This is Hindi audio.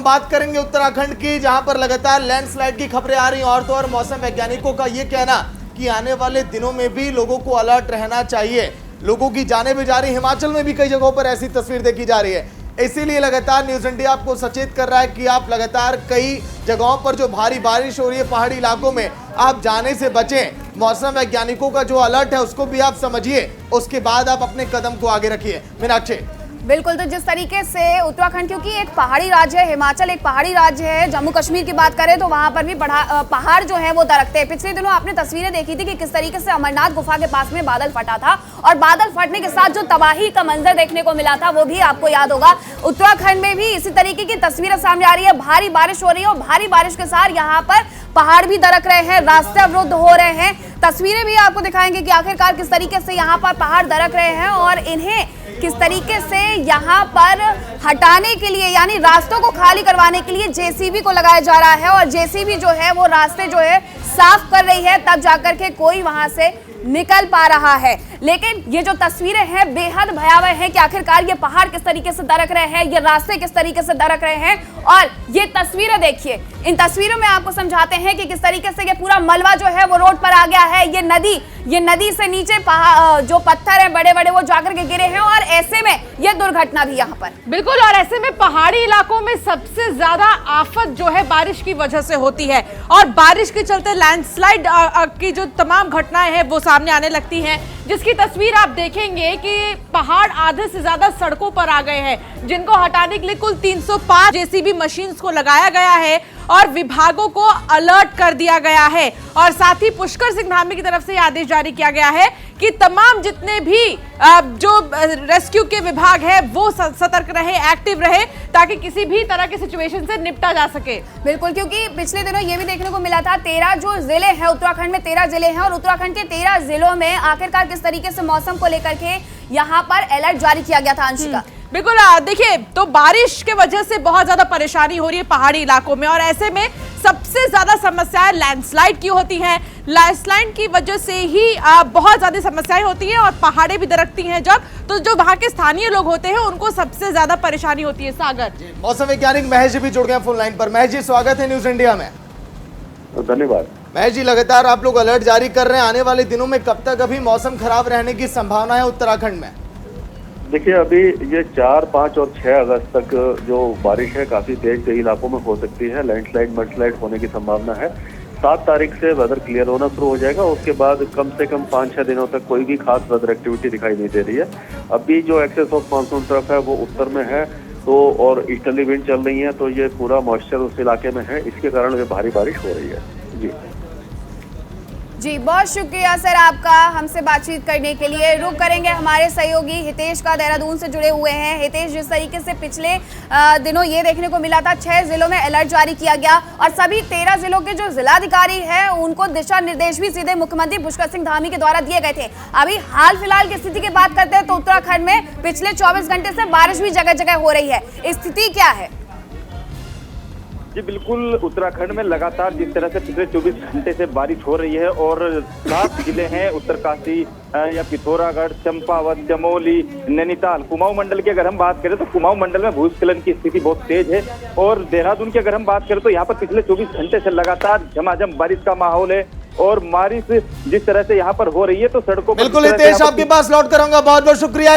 हम बात करेंगे उत्तराखंड की, जहां पर लगातार लैंडस्लाइड की खबरें आ रही हैं। और तो और मौसम वैज्ञानिकों का ये कहना कि आने वाले दिनों में भी लोगों को अलर्ट रहना चाहिए। लोगों की जानें भी जा रही, हिमाचल में भी कई जगहों पर ऐसी तस्वीर देखी जा रही है। इसीलिए लगातार न्यूज इंडिया आपको सचेत कर रहा है कि आप लगातार कई जगहों पर जो भारी बारिश हो रही है पहाड़ी इलाकों में, आप जाने से बचें। मौसम वैज्ञानिकों का जो अलर्ट है उसको भी आप समझिए, उसके बाद आप अपने कदम को आगे रखिए। मीनाक्षी, बिल्कुल, तो जिस तरीके से उत्तराखंड, क्योंकि एक पहाड़ी राज्य है, हिमाचल एक पहाड़ी राज्य है, जम्मू कश्मीर की बात करें तो वहां पर भी पहाड़ जो है वो दरकते हैं। पिछले दिनों आपने तस्वीरें देखी थी कि किस तरीके से अमरनाथ गुफा के पास में बादल फटा था, और बादल फटने के साथ जो तबाही का मंजर देखने को मिला था वो भी आपको याद होगा। उत्तराखंड में भी इसी तरीके की तस्वीरें सामने आ रही है। भारी बारिश हो रही है और भारी बारिश के साथ यहाँ पर पहाड़ भी दरक रहे हैं, रास्ते अवरुद्ध हो रहे हैं। तस्वीरें भी आपको दिखाएंगे कि आखिरकार किस तरीके से यहाँ पर पहाड़ दरक रहे हैं और इन्हें किस तरीके से यहाँ पर हटाने के लिए, यानी रास्तों को खाली करवाने के लिए जेसीबी को लगाया जा रहा है। और जेसीबी जो है वो रास्ते जो है साफ कर रही है, तब जाकर के कोई वहां से निकल पा रहा है। लेकिन ये जो तस्वीरें हैं बेहद भयावह हैं कि आखिरकार ये पहाड़ किस तरीके से दरक रहे हैं, ये रास्ते किस तरीके से दरक रहे हैं। और ये तस्वीरें देखिए, इन तस्वीरों में आपको समझाते हैं कि किस तरीके से ये पूरा मलबा जो है वो रोड पर आ गया है। ये नदी से नीचे जो पत्थर है बड़े बड़े वो जाकर के गिरे हैं, और ऐसे में ये दुर्घटना भी यहाँ पर। बिल्कुल, और ऐसे में पहाड़ी इलाकों में सबसे ज्यादा आफत जो है बारिश की वजह से होती है, और बारिश के चलते लैंडस्लाइड की जो तमाम घटनाएं हैं वो सामने आने लगती हैं, जिसकी तस्वीर आप देखेंगे कि पहाड़ आधे से ज्यादा सड़कों पर आ गए हैं, जिनको हटाने के लिए कुल 305 जेसीबी मशीन्स को लगाया गया है और विभागों को अलर्ट कर दिया गया है। और साथ ही पुष्कर सिंह धामी की तरफ से आदेश जारी किया गया है कि तमाम जितने भी जो रेस्क्यू के विभाग है वो सतर्क रहे, एक्टिव रहे, ताकि किसी भी तरह की सिचुएशन से निपटा जा सके। बिल्कुल, क्योंकि पिछले दिनों ये भी देखने को मिला था 13 जो जिले हैं उत्तराखंड में, 13 जिले हैं, और उत्तराखंड के 13 जिलों में आखिरकार किस तरीके से मौसम को लेकर के यहाँ पर अलर्ट जारी किया गया था। अंशिका, बिल्कुल, देखिए, तो बारिश के वजह से बहुत ज्यादा परेशानी हो रही है पहाड़ी इलाकों में, और ऐसे में सबसे ज्यादा समस्याएं लैंडस्लाइड की होती हैं। लैंडस्लाइड की वजह से ही बहुत ज्यादा समस्याएं होती हैं और पहाड़ें भी दरकती हैं जब, तो जो वहां के स्थानीय लोग होते हैं उनको सबसे ज्यादा परेशानी होती है। सागर, मौसम वैज्ञानिक महेश जी भी जुड़ गए फोन लाइन पर। महेश जी, स्वागत है न्यूज इंडिया में। धन्यवाद। महेश जी, लगातार आप लोग अलर्ट जारी कर रहे हैं, आने वाले दिनों में कब तक अभी मौसम खराब रहने की संभावना है उत्तराखंड में? देखिए, अभी ये 4, 5 और 6 अगस्त तक जो बारिश है काफी तेज कई इलाकों में हो सकती है। लैंडस्लाइड, मडस्लाइड होने की संभावना है। 7 तारीख से वेदर क्लियर होना शुरू हो जाएगा। उसके बाद कम से कम 5-6 दिनों तक कोई भी खास वेदर एक्टिविटी दिखाई नहीं दे रही है। अभी जो एक्सेस ऑफ मानसून ट्रफ है वो उत्तर में है, तो और ईस्टर्ली विंड चल रही है, तो ये पूरा मॉइस्चर उस इलाके में है, इसके कारण ये भारी बारिश हो रही है। जी बहुत शुक्रिया सर आपका हमसे बातचीत करने के लिए। रुक करेंगे हमारे सहयोगी हितेश का, देहरादून से जुड़े हुए हैं। हितेश, जिस तरीके से पिछले दिनों ये देखने को मिला था 6 जिलों में अलर्ट जारी किया गया, और सभी 13 जिलों के जो जिलाधिकारी हैं उनको दिशा निर्देश भी सीधे मुख्यमंत्री पुष्कर सिंह धामी के द्वारा दिए गए थे। अभी हाल फिलहाल की स्थिति की बात करते हैं तो उत्तराखंड में पिछले 24 घंटे से बारिश भी जगह जगह हो रही है, स्थिति क्या है? जी बिल्कुल, उत्तराखंड में लगातार जिस तरह से पिछले 24 घंटे से बारिश हो रही है, और 7 जिले हैं उत्तरकाशी या पिथौरागढ़, चंपावत, चमोली, नैनीताल, कुमाऊं मंडल की अगर हम बात करें तो कुमाऊं मंडल में भूस्खलन की स्थिति बहुत तेज है। और देहरादून की अगर हम बात करें तो यहाँ पर पिछले 24 घंटे से लगातार झमाझम बारिश का माहौल है, और बारिश जिस तरह से यहाँ पर हो रही है तो सड़कों पर। बिल्कुल हितेश, आपके पास लौट कर आऊंगा। बहुत बहुत शुक्रिया।